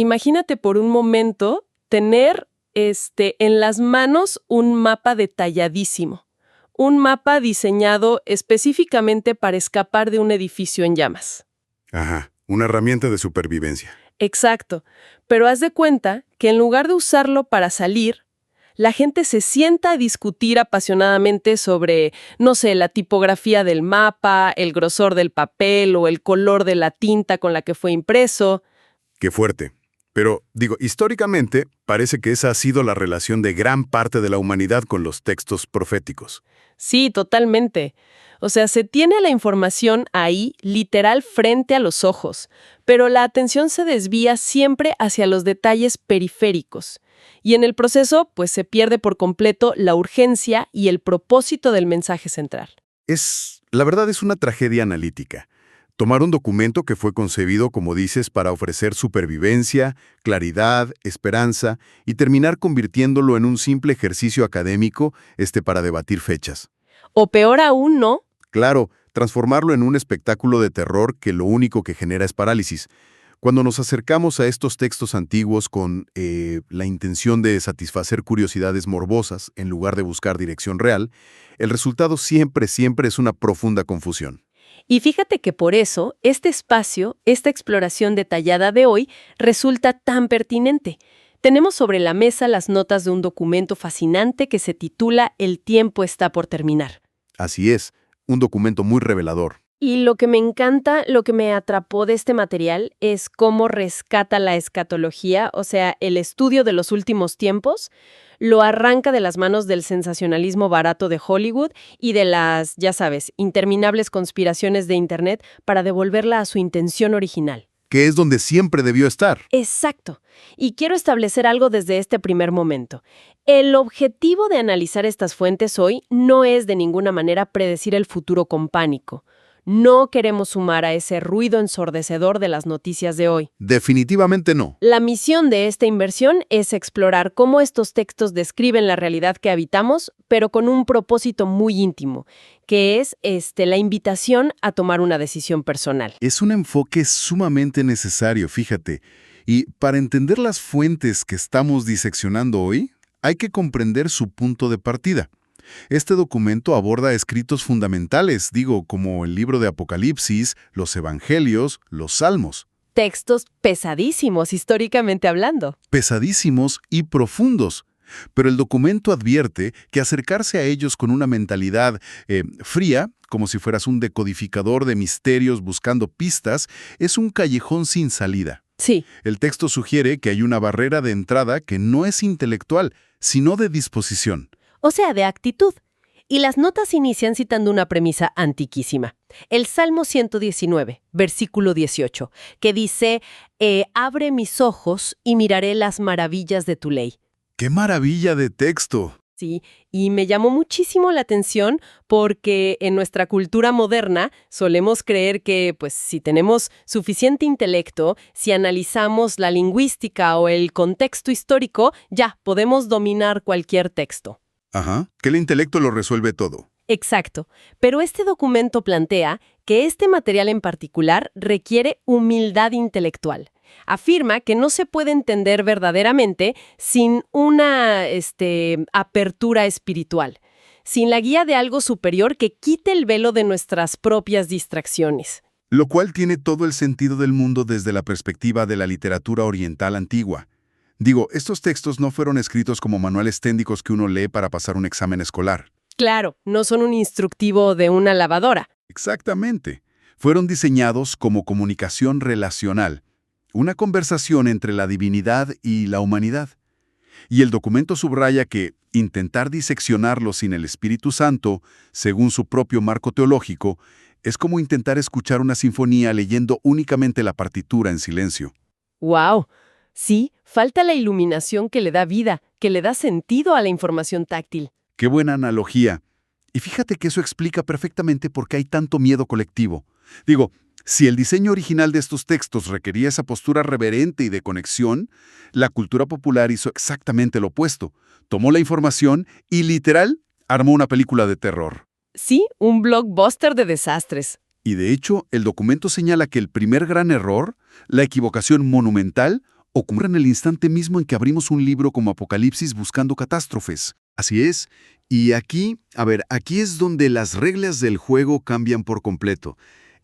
Imagínate por un momento tener en las manos un mapa detalladísimo, un mapa diseñado específicamente para escapar de un edificio en llamas. Ajá, una herramienta de supervivencia. Exacto, pero haz de cuenta que en lugar de usarlo para salir, la gente se sienta a discutir apasionadamente sobre, no sé, la tipografía del mapa, el grosor del papel o el color de la tinta con la que fue impreso. Qué fuerte. Pero, históricamente, parece que esa ha sido la relación de gran parte de la humanidad con los textos proféticos. Sí, totalmente. O sea, se tiene la información ahí, literal, frente a los ojos, pero la atención se desvía siempre hacia los detalles periféricos. Y en el proceso, pues se pierde por completo la urgencia y el propósito del mensaje central. La verdad es una tragedia analítica. Tomar un documento que fue concebido, como dices, para ofrecer supervivencia, claridad, esperanza, y terminar convirtiéndolo en un simple ejercicio académico, para debatir fechas. O peor aún, ¿no? Claro, transformarlo en un espectáculo de terror que lo único que genera es parálisis. Cuando nos acercamos a estos textos antiguos con la intención de satisfacer curiosidades morbosas en lugar de buscar dirección real, el resultado siempre es una profunda confusión. Y fíjate que por eso, este espacio, esta exploración detallada de hoy, resulta tan pertinente. Tenemos sobre la mesa las notas de un documento fascinante que se titula El tiempo está por terminar. Así es, un documento muy revelador. Y lo que me encanta, lo que me atrapó de este material es cómo rescata la escatología, o sea, el estudio de los últimos tiempos, lo arranca de las manos del sensacionalismo barato de Hollywood y de las, ya sabes, interminables conspiraciones de Internet para devolverla a su intención original. Que es donde siempre debió estar. Exacto. Y quiero establecer algo desde este primer momento. El objetivo de analizar estas fuentes hoy no es de ninguna manera predecir el futuro con pánico. No queremos sumar a ese ruido ensordecedor de las noticias de hoy. Definitivamente no. La misión de esta inversión es explorar cómo estos textos describen la realidad que habitamos, pero con un propósito muy íntimo, que es la invitación a tomar una decisión personal. Es un enfoque sumamente necesario, fíjate. Y para entender las fuentes que estamos diseccionando hoy, hay que comprender su punto de partida. Este documento aborda escritos fundamentales, como el libro de Apocalipsis, los Evangelios, los Salmos. Textos pesadísimos, históricamente hablando. Pesadísimos y profundos. Pero el documento advierte que acercarse a ellos con una mentalidad fría, como si fueras un decodificador de misterios buscando pistas, es un callejón sin salida. Sí. El texto sugiere que hay una barrera de entrada que no es intelectual, sino de disposición. O sea, de actitud. Y las notas inician citando una premisa antiquísima. El Salmo 119, versículo 18, que dice, abre mis ojos y miraré las maravillas de tu ley. ¡Qué maravilla de texto! Sí, y me llamó muchísimo la atención porque en nuestra cultura moderna solemos creer que, pues, si tenemos suficiente intelecto, si analizamos la lingüística o el contexto histórico, ya podemos dominar cualquier texto. Ajá, que el intelecto lo resuelve todo. Exacto, pero este documento plantea que este material en particular requiere humildad intelectual. Afirma que no se puede entender verdaderamente sin una apertura espiritual, sin la guía de algo superior que quite el velo de nuestras propias distracciones. Lo cual tiene todo el sentido del mundo desde la perspectiva de la literatura oriental antigua. Estos textos no fueron escritos como manuales técnicos que uno lee para pasar un examen escolar. Claro, no son un instructivo de una lavadora. Exactamente. Fueron diseñados como comunicación relacional, una conversación entre la divinidad y la humanidad. Y el documento subraya que intentar diseccionarlo sin el Espíritu Santo, según su propio marco teológico, es como intentar escuchar una sinfonía leyendo únicamente la partitura en silencio. ¡Wow! Sí, falta la iluminación que le da vida, que le da sentido a la información táctil. ¡Qué buena analogía! Y fíjate que eso explica perfectamente por qué hay tanto miedo colectivo. Si el diseño original de estos textos requería esa postura reverente y de conexión, la cultura popular hizo exactamente lo opuesto. Tomó la información y, literal, armó una película de terror. Sí, un blockbuster de desastres. Y de hecho, el documento señala que el primer gran error, la equivocación monumental, ocurre en el instante mismo en que abrimos un libro como Apocalipsis buscando catástrofes. Así es. Y aquí, aquí es donde las reglas del juego cambian por completo.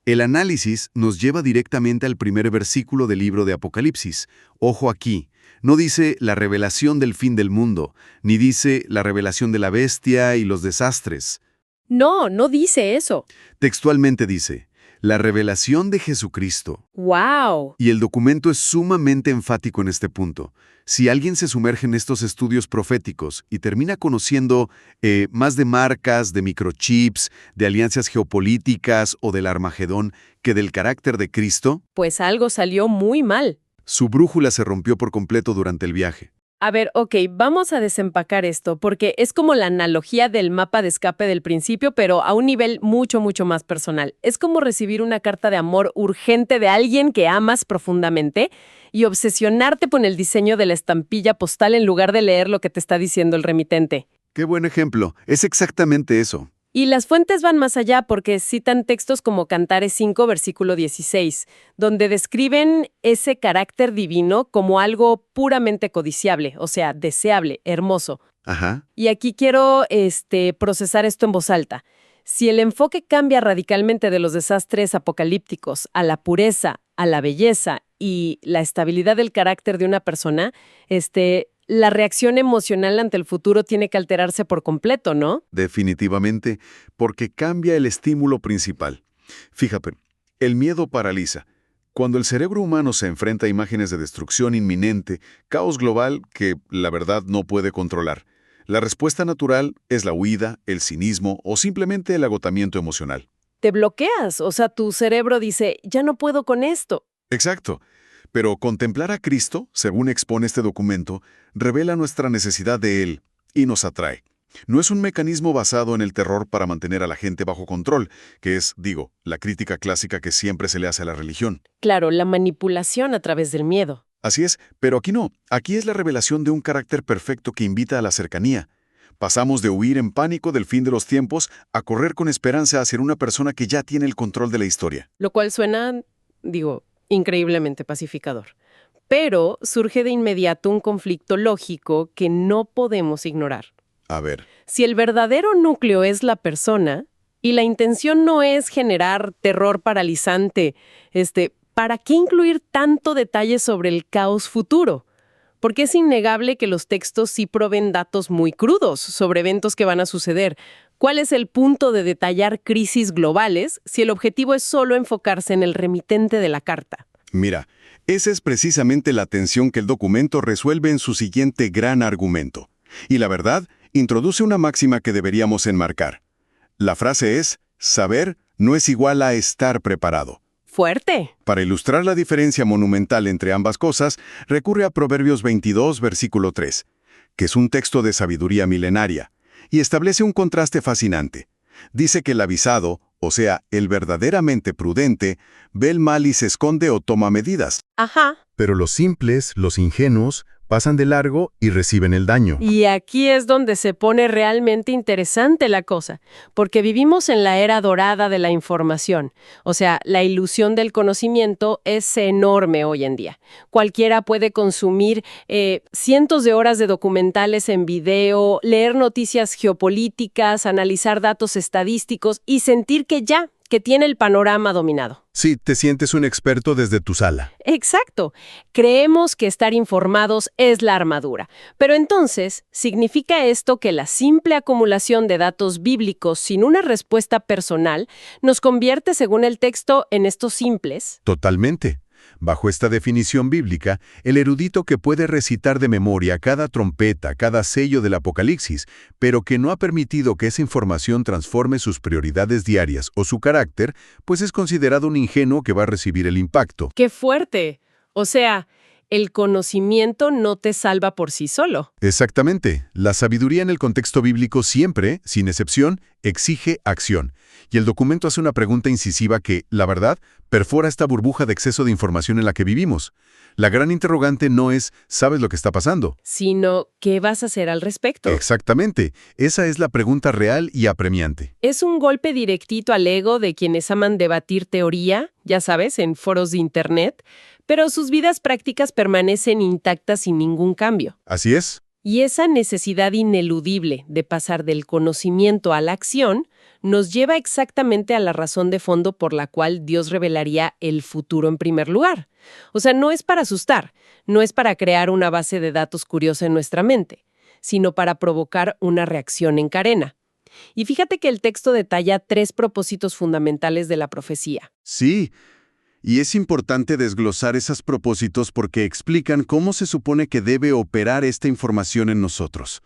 El análisis nos lleva directamente al primer versículo del libro de Apocalipsis. Ojo aquí, no dice la revelación del fin del mundo, ni dice la revelación de la bestia y los desastres. No, no dice eso. Textualmente dice, la revelación de Jesucristo. ¡Wow! Y el documento es sumamente enfático en este punto. Si alguien se sumerge en estos estudios proféticos y termina conociendo más de marcas, de microchips, de alianzas geopolíticas o del Armagedón que del carácter de Cristo, Pues algo salió muy mal. su brújula se rompió por completo durante el viaje. A ver, ok, vamos a desempacar esto, porque es como la analogía del mapa de escape del principio, pero a un nivel mucho, mucho más personal. Es como recibir una carta de amor urgente de alguien que amas profundamente y obsesionarte con el diseño de la estampilla postal en lugar de leer lo que te está diciendo el remitente. Qué buen ejemplo. Es exactamente eso. Y las fuentes van más allá porque citan textos como Cantares 5, versículo 16, donde describen ese carácter divino como algo puramente codiciable, o sea, deseable, hermoso. Ajá. Y aquí quiero procesar esto en voz alta. Si el enfoque cambia radicalmente de los desastres apocalípticos a la pureza, a la belleza y la estabilidad del carácter de una persona, la reacción emocional ante el futuro tiene que alterarse por completo, ¿no? Definitivamente, porque cambia el estímulo principal. Fíjate, el miedo paraliza. Cuando el cerebro humano se enfrenta a imágenes de destrucción inminente, caos global que, la verdad, no puede controlar, la respuesta natural es la huida, el cinismo o simplemente el agotamiento emocional. Te bloqueas, o sea, tu cerebro dice, ya no puedo con esto. Exacto. Pero contemplar a Cristo, según expone este documento, revela nuestra necesidad de Él y nos atrae. No es un mecanismo basado en el terror para mantener a la gente bajo control, que es, la crítica clásica que siempre se le hace a la religión. Claro, la manipulación a través del miedo. Así es, pero aquí no. Aquí es la revelación de un carácter perfecto que invita a la cercanía. Pasamos de huir en pánico del fin de los tiempos a correr con esperanza hacia una persona que ya tiene el control de la historia. Lo cual suena, increíblemente pacificador. Pero surge de inmediato un conflicto lógico que no podemos ignorar. A ver. Si el verdadero núcleo es la persona, y la intención no es generar terror paralizante, ¿para qué incluir tanto detalle sobre el caos futuro? Porque es innegable que los textos sí proveen datos muy crudos sobre eventos que van a suceder. ¿Cuál es el punto de detallar crisis globales si el objetivo es solo enfocarse en el remitente de la carta? Mira, esa es precisamente la tensión que el documento resuelve en su siguiente gran argumento. Y la verdad, introduce una máxima que deberíamos enmarcar. La frase es, saber no es igual a estar preparado. Fuerte. Para ilustrar la diferencia monumental entre ambas cosas, recurre a Proverbios 22, versículo 3, que es un texto de sabiduría milenaria, y establece un contraste fascinante. Dice que el avisado, o sea, el verdaderamente prudente, ve el mal y se esconde o toma medidas. Ajá. Pero los simples, los ingenuos, pasan de largo y reciben el daño. Y aquí es donde se pone realmente interesante la cosa, porque vivimos en la era dorada de la información. O sea, la ilusión del conocimiento es enorme hoy en día. Cualquiera puede consumir cientos de horas de documentales en video, leer noticias geopolíticas, analizar datos estadísticos y sentir que tiene el panorama dominado. Sí, te sientes un experto desde tu sala. Exacto. Creemos que estar informados es la armadura. Pero entonces, ¿significa esto que la simple acumulación de datos bíblicos sin una respuesta personal nos convierte, según el texto, en estos simples? Totalmente. Bajo esta definición bíblica, el erudito que puede recitar de memoria cada trompeta, cada sello del Apocalipsis, pero que no ha permitido que esa información transforme sus prioridades diarias o su carácter, pues es considerado un ingenuo que va a recibir el impacto. ¡Qué fuerte! O sea, el conocimiento no te salva por sí solo. Exactamente. La sabiduría en el contexto bíblico siempre, sin excepción, exige acción. Y el documento hace una pregunta incisiva que, la verdad, perfora esta burbuja de exceso de información en la que vivimos. La gran interrogante no es ¿sabes lo que está pasando? Sino ¿qué vas a hacer al respecto? Exactamente. Esa es la pregunta real y apremiante. Es un golpe directito al ego de quienes aman debatir teoría, ya sabes, en foros de internet, pero sus vidas prácticas permanecen intactas sin ningún cambio. Así es. Y esa necesidad ineludible de pasar del conocimiento a la acción nos lleva exactamente a la razón de fondo por la cual Dios revelaría el futuro en primer lugar. O sea, no es para asustar, no es para crear una base de datos curiosa en nuestra mente, sino para provocar una reacción en cadena. Y fíjate que el texto detalla 3 propósitos fundamentales de la profecía. Sí, y es importante desglosar esos propósitos porque explican cómo se supone que debe operar esta información en nosotros.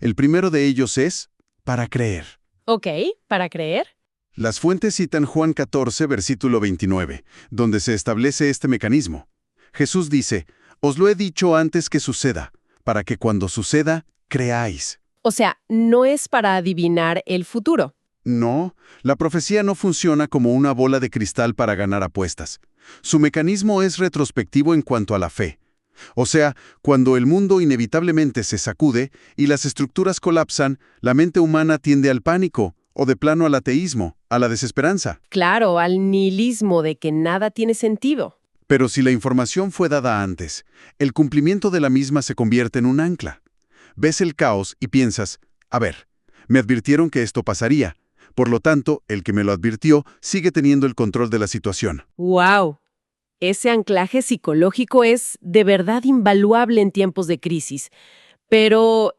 El primero de ellos es para creer. Ok, ¿para creer? Las fuentes citan Juan 14, versículo 29, donde se establece este mecanismo. Jesús dice, «Os lo he dicho antes que suceda, para que cuando suceda, creáis». O sea, no es para adivinar el futuro. No, la profecía no funciona como una bola de cristal para ganar apuestas. Su mecanismo es retrospectivo en cuanto a la fe. O sea, cuando el mundo inevitablemente se sacude y las estructuras colapsan, la mente humana tiende al pánico, o de plano al ateísmo, a la desesperanza. Claro, al nihilismo de que nada tiene sentido. Pero si la información fue dada antes, el cumplimiento de la misma se convierte en un ancla. Ves el caos y piensas, a ver, me advirtieron que esto pasaría. Por lo tanto, el que me lo advirtió sigue teniendo el control de la situación. ¡Wow! Ese anclaje psicológico es de verdad invaluable en tiempos de crisis. Pero,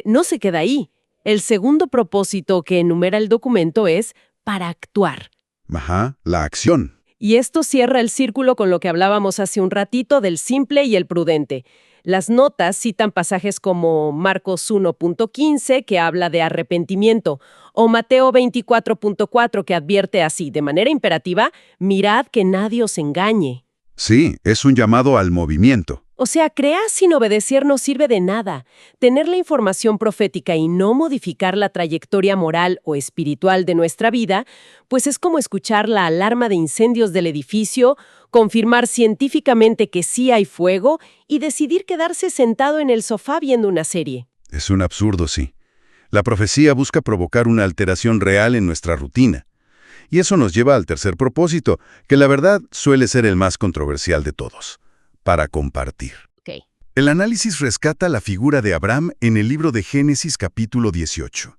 no se queda ahí. El segundo propósito que enumera el documento es para actuar. Ajá, la acción. Y esto cierra el círculo con lo que hablábamos hace un ratito del simple y el prudente. Las notas citan pasajes como Marcos 1.15, que habla de arrepentimiento, o Mateo 24.4, que advierte así, de manera imperativa, mirad que nadie os engañe. Sí, es un llamado al movimiento. O sea, creer sin obedecer no sirve de nada. Tener la información profética y no modificar la trayectoria moral o espiritual de nuestra vida, pues es como escuchar la alarma de incendios del edificio, confirmar científicamente que sí hay fuego y decidir quedarse sentado en el sofá viendo una serie. Es un absurdo, sí. La profecía busca provocar una alteración real en nuestra rutina. Y eso nos lleva al tercer propósito, que la verdad suele ser el más controversial de todos. Para compartir. Okay. El análisis rescata la figura de Abraham en el libro de Génesis capítulo 18.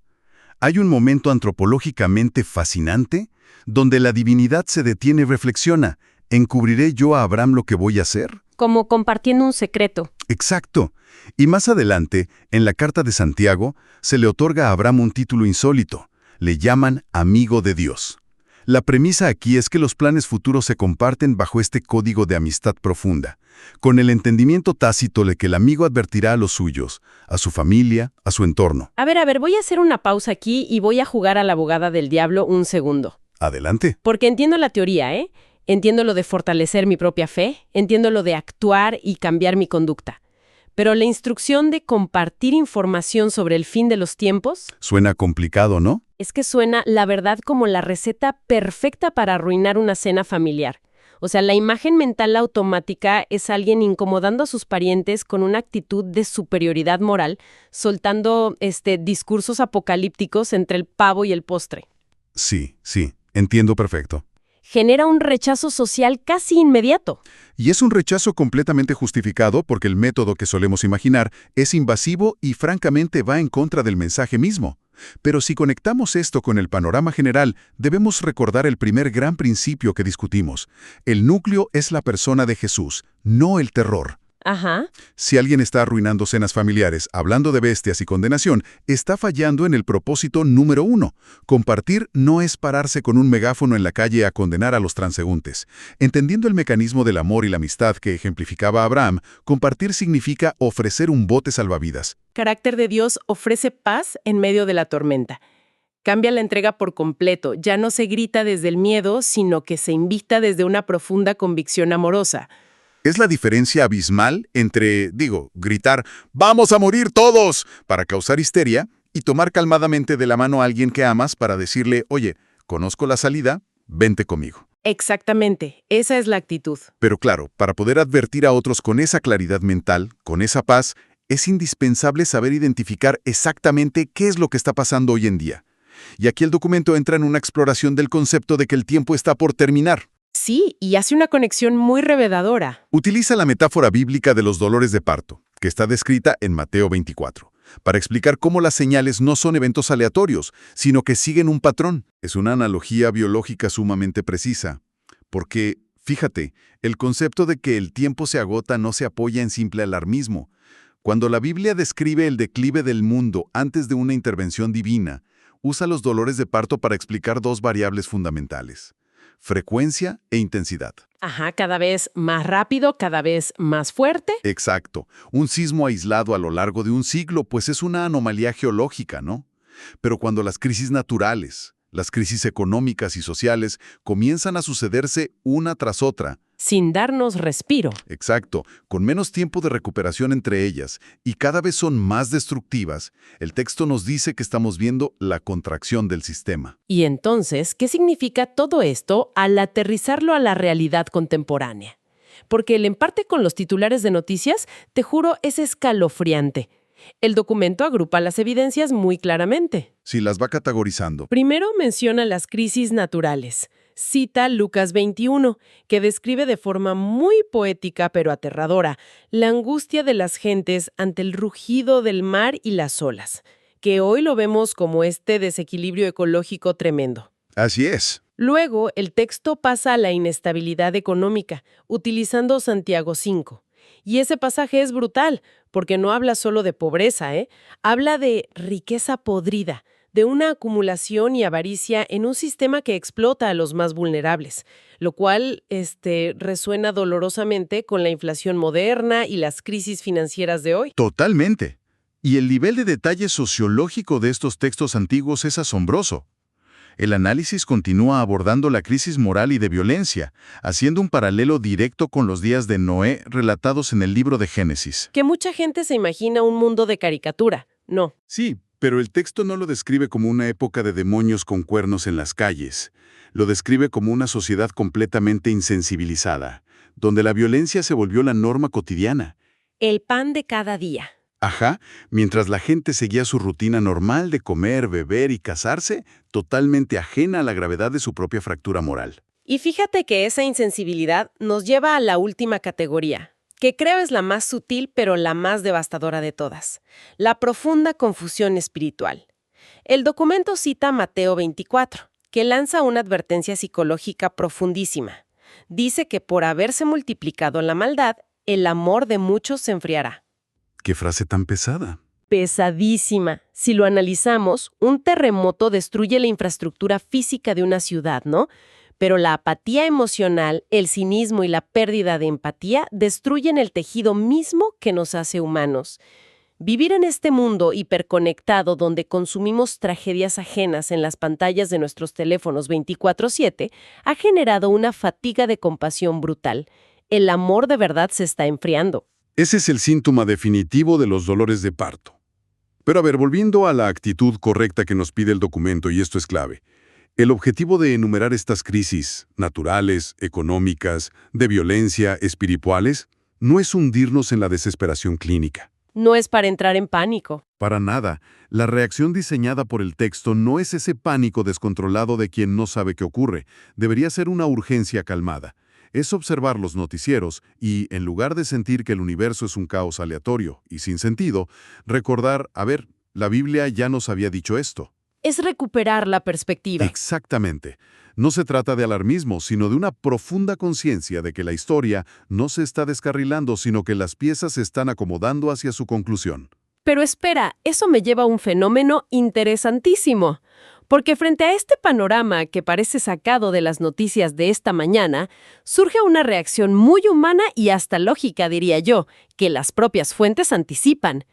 Hay un momento antropológicamente fascinante donde la divinidad se detiene y reflexiona, ¿encubriré yo a Abraham lo que voy a hacer? Como compartiendo un secreto. Exacto. Y más adelante, en la carta de Santiago, se le otorga a Abraham un título insólito. Le llaman amigo de Dios. La premisa aquí es que los planes futuros se comparten bajo este código de amistad profunda, con el entendimiento tácito de que el amigo advertirá a los suyos, a su familia, a su entorno. A ver, voy a hacer una pausa aquí y voy a jugar a la abogada del diablo un segundo. Adelante. Porque entiendo la teoría, ¿eh? Entiendo lo de fortalecer mi propia fe, entiendo lo de actuar y cambiar mi conducta. Pero la instrucción de compartir información sobre el fin de los tiempos... Suena complicado, ¿no? Es que suena, la verdad, como la receta perfecta para arruinar una cena familiar. O sea, la imagen mental automática es alguien incomodando a sus parientes con una actitud de superioridad moral, soltando discursos apocalípticos entre el pavo y el postre. Sí, entiendo perfecto. Genera un rechazo social casi inmediato. Y es un rechazo completamente justificado porque el método que solemos imaginar es invasivo y francamente va en contra del mensaje mismo. Pero si conectamos esto con el panorama general, debemos recordar el primer gran principio que discutimos. El núcleo es la persona de Jesús, no el terror. Ajá. Si alguien está arruinando cenas familiares, hablando de bestias y condenación, está fallando en el propósito número 1. Compartir no es pararse con un megáfono en la calle a condenar a los transeúntes. Entendiendo el mecanismo del amor y la amistad que ejemplificaba Abraham, compartir significa ofrecer un bote salvavidas. Carácter de Dios ofrece paz en medio de la tormenta. Cambia la entrega por completo. Ya no se grita desde el miedo, sino que se invita desde una profunda convicción amorosa. Es la diferencia abismal entre, gritar «¡Vamos a morir todos!» para causar histeria y tomar calmadamente de la mano a alguien que amas para decirle «Oye, conozco la salida, vente conmigo». Exactamente, esa es la actitud. Pero claro, para poder advertir a otros con esa claridad mental, con esa paz, es indispensable saber identificar exactamente qué es lo que está pasando hoy en día. Y aquí el documento entra en una exploración del concepto de que el tiempo está por terminar. Sí, y hace una conexión muy reveladora. Utiliza la metáfora bíblica de los dolores de parto, que está descrita en Mateo 24, para explicar cómo las señales no son eventos aleatorios, sino que siguen un patrón. Es una analogía biológica sumamente precisa, porque, fíjate, el concepto de que el tiempo se agota no se apoya en simple alarmismo. Cuando la Biblia describe el declive del mundo antes de una intervención divina, usa los dolores de parto para explicar dos variables fundamentales: frecuencia e intensidad. Ajá, cada vez más rápido, cada vez más fuerte. Exacto. Un sismo aislado a lo largo de un siglo, pues es una anomalía geológica, ¿no? Pero cuando las crisis naturales, las crisis económicas y sociales comienzan a sucederse una tras otra, Sin darnos respiro. exacto, con menos tiempo de recuperación entre ellas y cada vez son más destructivas, el texto nos dice que estamos viendo la contracción del sistema. Y entonces, ¿qué significa todo esto al aterrizarlo a la realidad contemporánea? Porque el emparte con los titulares de noticias, te juro, es escalofriante. El documento agrupa las evidencias muy claramente. Si las va categorizando. Primero menciona las crisis naturales. Cita Lucas 21, que describe de forma muy poética pero aterradora la angustia de las gentes ante el rugido del mar y las olas, que hoy lo vemos como este desequilibrio ecológico tremendo. Así es. Luego, el texto pasa a la inestabilidad económica, utilizando Santiago 5. Y ese pasaje es brutal, porque no habla solo de pobreza, habla de riqueza podrida, de una acumulación y avaricia en un sistema que explota a los más vulnerables, lo cual resuena dolorosamente con la inflación moderna y las crisis financieras de hoy. Totalmente. Y el nivel de detalle sociológico de estos textos antiguos es asombroso. El análisis continúa abordando la crisis moral y de violencia, haciendo un paralelo directo con los días de Noé relatados en el libro de Génesis. Que mucha gente se imagina un mundo de caricatura. No. Sí, pero el texto no lo describe como una época de demonios con cuernos en las calles. Lo describe como una sociedad completamente insensibilizada, donde la violencia se volvió la norma cotidiana. El pan de cada día. Ajá, mientras la gente seguía su rutina normal de comer, beber y casarse, totalmente ajena a la gravedad de su propia fractura moral. Y fíjate que esa insensibilidad nos lleva a la última categoría, que creo es la más sutil pero la más devastadora de todas: la profunda confusión espiritual. El documento cita Mateo 24, que lanza una advertencia psicológica profundísima. Dice que por haberse multiplicado la maldad, el amor de muchos se enfriará. ¡Qué frase tan pesada! Pesadísima. Si lo analizamos, un terremoto destruye la infraestructura física de una ciudad, ¿no? Pero la apatía emocional, el cinismo y la pérdida de empatía destruyen el tejido mismo que nos hace humanos. Vivir en este mundo hiperconectado donde consumimos tragedias ajenas en las pantallas de nuestros teléfonos 24/7 ha generado una fatiga de compasión brutal. El amor de verdad se está enfriando. Ese es el síntoma definitivo de los dolores de parto. Pero a ver, volviendo a la actitud correcta que nos pide el documento, y esto es clave. El objetivo de enumerar estas crisis, naturales, económicas, de violencia, espirituales, no es hundirnos en la desesperación clínica. No es para entrar en pánico. Para nada, la reacción diseñada por el texto no es ese pánico descontrolado de quien no sabe qué ocurre. Debería ser una urgencia calmada. Es observar los noticieros y, en lugar de sentir que el universo es un caos aleatorio y sin sentido, recordar, a ver, la Biblia ya nos había dicho esto. Es recuperar la perspectiva. Exactamente. No se trata de alarmismo, sino de una profunda conciencia de que la historia no se está descarrilando, sino que las piezas se están acomodando hacia su conclusión. Pero espera, eso me lleva a un fenómeno interesantísimo. Porque frente a este panorama que parece sacado de las noticias de esta mañana, surge una reacción muy humana y hasta lógica, diría yo, que las propias fuentes anticipan,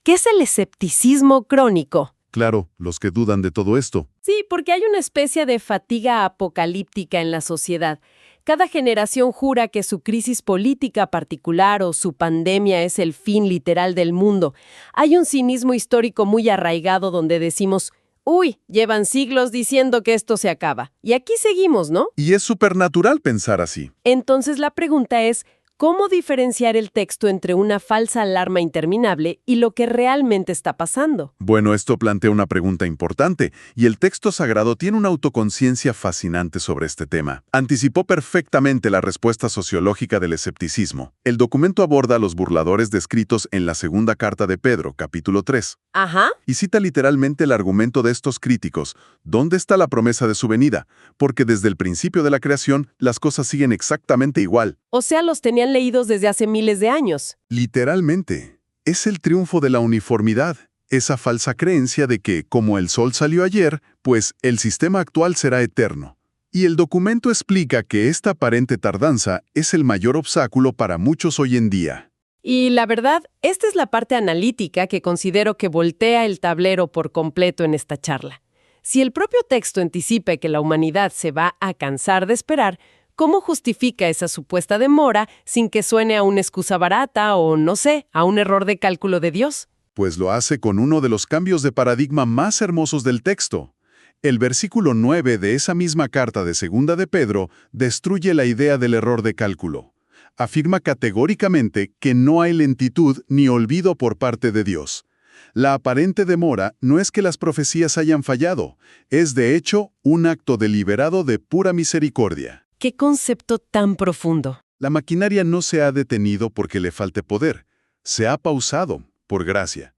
que es el escepticismo crónico. Claro, los que dudan de todo esto. Sí, porque hay una especie de fatiga apocalíptica en la sociedad. Cada generación jura que su crisis política particular o su pandemia es el fin literal del mundo. Hay un cinismo histórico muy arraigado donde decimos: uy, llevan siglos diciendo que esto se acaba. Y aquí seguimos, ¿no? Y es supernatural pensar así. Entonces la pregunta es, ¿Cómo diferenciar el texto entre una falsa alarma interminable y lo que realmente está pasando? Bueno, esto plantea una pregunta importante, y el texto sagrado tiene una autoconciencia fascinante sobre este tema. Anticipó perfectamente la respuesta sociológica del escepticismo. El documento aborda a los burladores descritos en la segunda carta de Pedro, capítulo 3, Ajá. y cita literalmente el argumento de estos críticos: ¿dónde está la promesa de su venida? Porque desde el principio de la creación, las cosas siguen exactamente igual. O sea, los tenían leídos desde hace miles de años. Literalmente. Es el triunfo de la uniformidad, esa falsa creencia de que, como el sol salió ayer, pues el sistema actual será eterno. Y el documento explica que esta aparente tardanza es el mayor obstáculo para muchos hoy en día. Y la verdad, esta es la parte analítica que considero que voltea el tablero por completo en esta charla. Si el propio texto anticipa que la humanidad se va a cansar de esperar, ¿cómo justifica esa supuesta demora sin que suene a una excusa barata o, no sé, a un error de cálculo de Dios? Pues lo hace con uno de los cambios de paradigma más hermosos del texto. El versículo 9 de esa misma carta de Segunda de Pedro destruye la idea del error de cálculo. Afirma categóricamente que no hay lentitud ni olvido por parte de Dios. La aparente demora no es que las profecías hayan fallado, es de hecho un acto deliberado de pura misericordia. ¡Qué concepto tan profundo! La maquinaria no se ha detenido porque le falte poder, se ha pausado por gracia.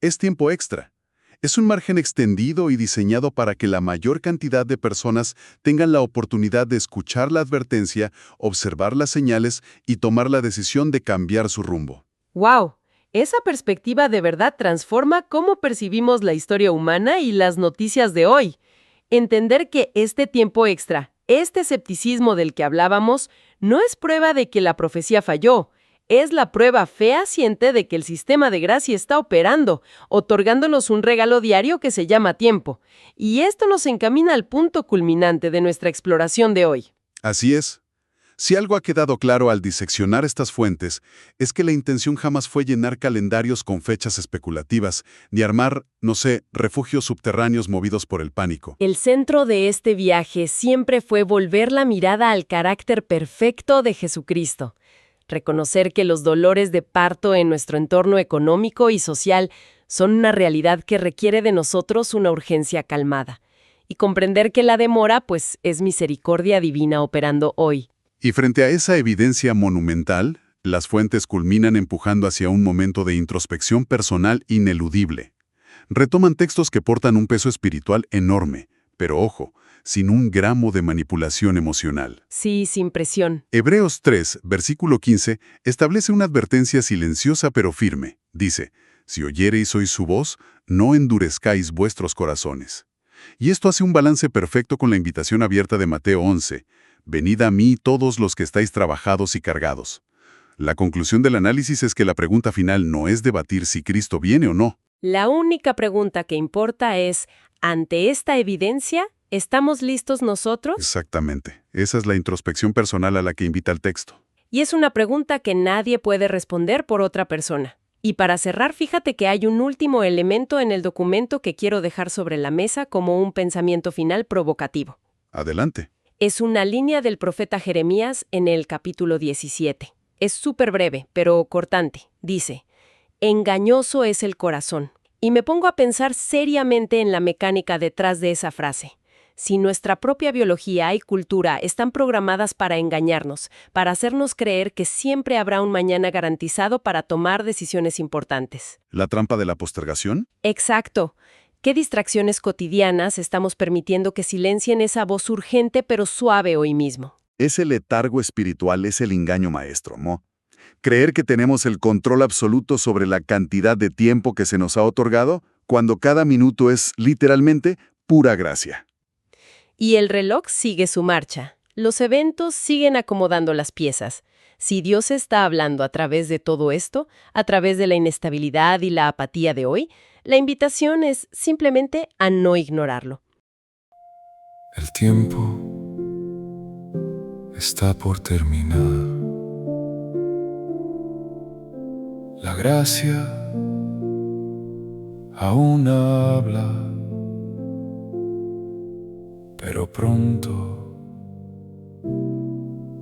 Es tiempo extra. Es un margen extendido y diseñado para que la mayor cantidad de personas tengan la oportunidad de escuchar la advertencia, observar las señales y tomar la decisión de cambiar su rumbo. ¡Wow! Esa perspectiva de verdad transforma cómo percibimos la historia humana y las noticias de hoy. Entender que este tiempo extra, este escepticismo del que hablábamos, no es prueba de que la profecía falló, es la prueba fehaciente de que el sistema de gracia está operando, otorgándonos un regalo diario que se llama tiempo. Y esto nos encamina al punto culminante de nuestra exploración de hoy. Así es. Si algo ha quedado claro al diseccionar estas fuentes, es que la intención jamás fue llenar calendarios con fechas especulativas, ni armar, no sé, refugios subterráneos movidos por el pánico. El centro de este viaje siempre fue volver la mirada al carácter perfecto de Jesucristo. Reconocer que los dolores de parto en nuestro entorno económico y social son una realidad que requiere de nosotros una urgencia calmada. Y comprender que la demora, pues, es misericordia divina operando hoy. Y frente a esa evidencia monumental, las fuentes culminan empujando hacia un momento de introspección personal ineludible. Retoman textos que portan un peso espiritual enorme, pero ojo, sin un gramo de manipulación emocional. Sí, sin presión. Hebreos 3, versículo 15, establece una advertencia silenciosa pero firme. Dice: si oyereis hoy su voz, no endurezcáis vuestros corazones. Y esto hace un balance perfecto con la invitación abierta de Mateo 11. Venid a mí todos los que estáis trabajados y cargados. La conclusión del análisis es que la pregunta final no es debatir si Cristo viene o no. La única pregunta que importa es, ante esta evidencia, ¿estamos listos nosotros? Exactamente. Esa es la introspección personal a la que invita el texto. Y es una pregunta que nadie puede responder por otra persona. Y para cerrar, fíjate que hay un último elemento en el documento que quiero dejar sobre la mesa como un pensamiento final provocativo. Adelante. Es una línea del profeta Jeremías en el capítulo 17. Es súper breve, pero cortante. Dice: engañoso es el corazón. Y me pongo a pensar seriamente en la mecánica detrás de esa frase. Si nuestra propia biología y cultura están programadas para engañarnos, para hacernos creer que siempre habrá un mañana garantizado para tomar decisiones importantes. ¿La trampa de la postergación? Exacto. ¿Qué distracciones cotidianas estamos permitiendo que silencien esa voz urgente pero suave hoy mismo? Ese letargo espiritual es el engaño maestro, ¿no? Creer que tenemos el control absoluto sobre la cantidad de tiempo que se nos ha otorgado, cuando cada minuto es, literalmente, pura gracia. Y el reloj sigue su marcha. Los eventos siguen acomodando las piezas. Si Dios está hablando a través de todo esto, a través de la inestabilidad y la apatía de hoy, la invitación es simplemente a no ignorarlo. El tiempo está por terminar. La gracia aún habla, pero pronto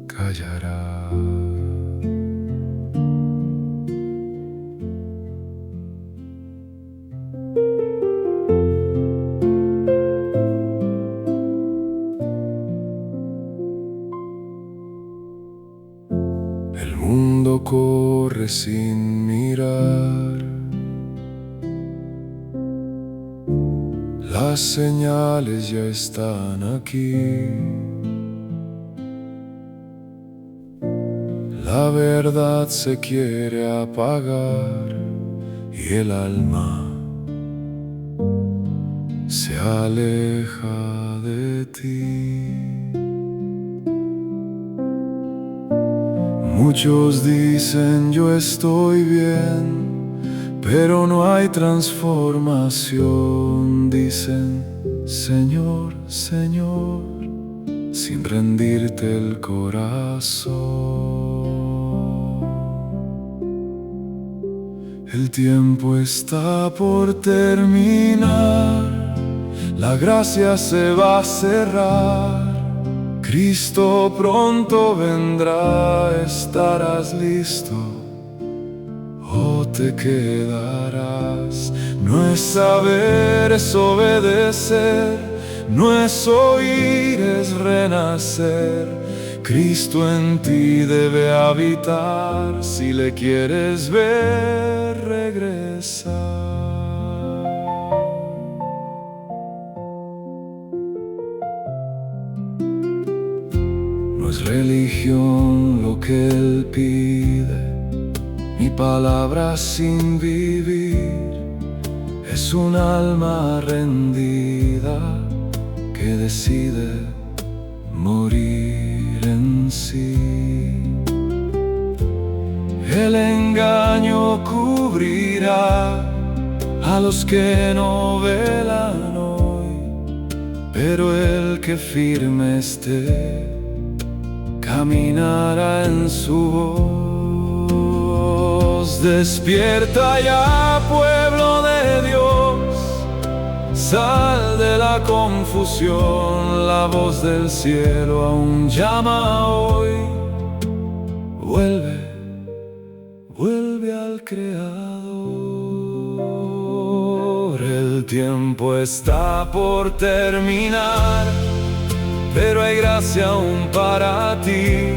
callará. corre sin mirar. Las señales ya están aquí. La verdad se quiere apagar y el alma se aleja de ti. Muchos dicen yo estoy bien, pero no hay transformación. Dicen Señor, Señor, sin rendirte el corazón. El tiempo está por terminar, la gracia se va a cerrar. Cristo pronto vendrá, ¿estarás listo o te quedarás? No es saber, es obedecer, no es oír, es renacer. Cristo en ti debe habitar, si le quieres ver regresar. No es religión lo que Él pide, ni palabras sin vivir. Es un alma rendida que decide morir en sí. El engaño cubrirá a los que no velan hoy, pero el que firme esté caminará en su voz. Despierta ya, pueblo de Dios, sal de la confusión, la voz del cielo aún llama hoy. Vuelve, vuelve al Creador. El tiempo está por terminar, pero hay gracia aún para ti.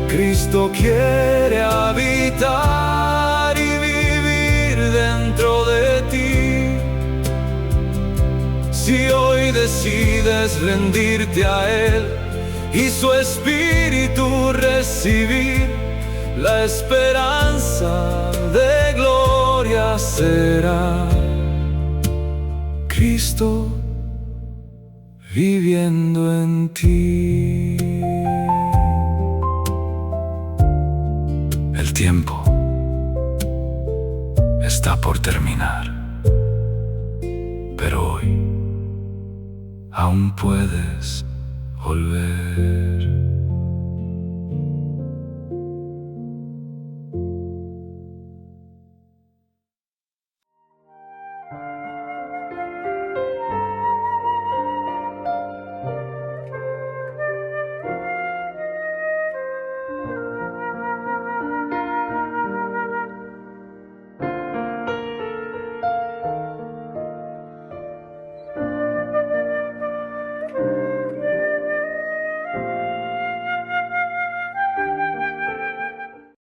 Cristo quiere habitar y vivir dentro de ti. Si hoy decides rendirte a Él y su Espíritu recibir, la esperanza de gloria será Cristo viviendo en ti. El tiempo está por terminar, pero hoy aún puedes volver.